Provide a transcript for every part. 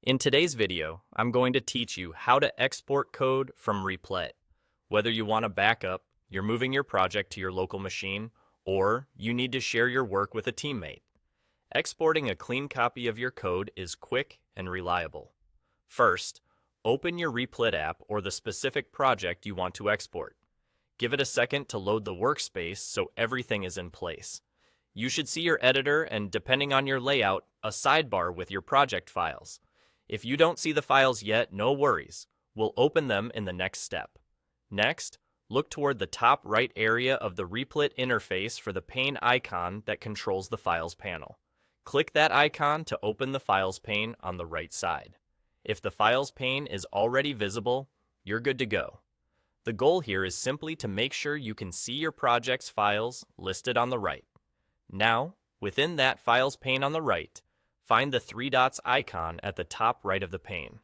In today's video, I'm going to teach you how to export code from Replit. Whether you want to backup, you're moving your project to your local machine, or you need to share your work with a teammate. Exporting a clean copy of your code is quick and reliable. First, open your Replit app or the specific project you want to export. Give it a second to load the workspace so everything is in place. You should see your editor and, depending on your layout, a sidebar with your project files. If you don't see the files yet, no worries. We'll open them in the next step. Next, look toward the top right area of the Replit interface for the pane icon that controls the Files panel. Click that icon to open the Files pane on the right side. If the Files pane is already visible, you're good to go. The goal here is simply to make sure you can see your project's files listed on the right. Now, within that Files pane on the right, find the three dots icon at the top right of the pane.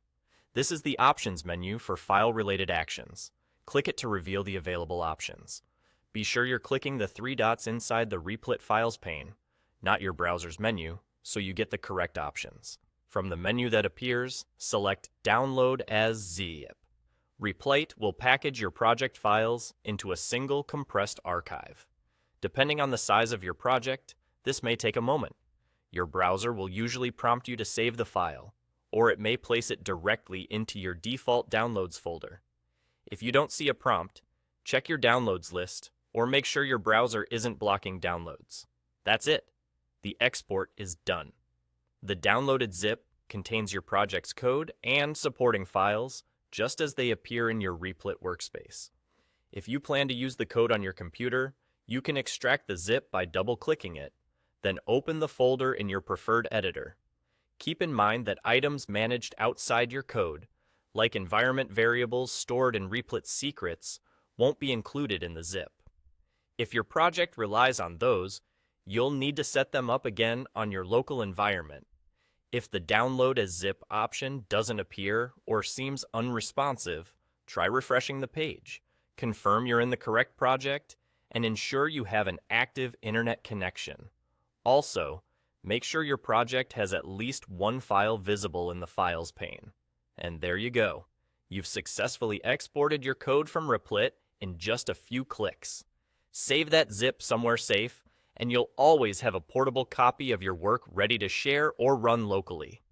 This is the Options menu for file-related actions. Click it to reveal the available options. Be sure you're clicking the three dots inside the Replit Files pane, not your browser's menu, so you get the correct options. From the menu that appears, select Download as zip. Replit will package your project files into a single compressed archive. Depending on the size of your project, this may take a moment. Your browser will usually prompt you to save the file, or it may place it directly into your default downloads folder. If you don't see a prompt, check your downloads list or make sure your browser isn't blocking downloads. That's it. The export is done. The downloaded zip contains your project's code and supporting files just as they appear in your Replit workspace. If you plan to use the code on your computer, you can extract the zip by double-clicking it. Then open the folder in your preferred editor. Keep in mind that items managed outside your code, like environment variables stored in Replit secrets, won't be included in the zip. If your project relies on those, you'll need to set them up again on your local environment. If the Download as zip option doesn't appear or seems unresponsive, try refreshing the page. Confirm you're in the correct project, and ensure you have an active internet connection. Also, make sure your project has at least one file visible in the Files pane. And there you go. You've successfully exported your code from Replit in just a few clicks. Save that zip somewhere safe, and you'll always have a portable copy of your work ready to share or run locally.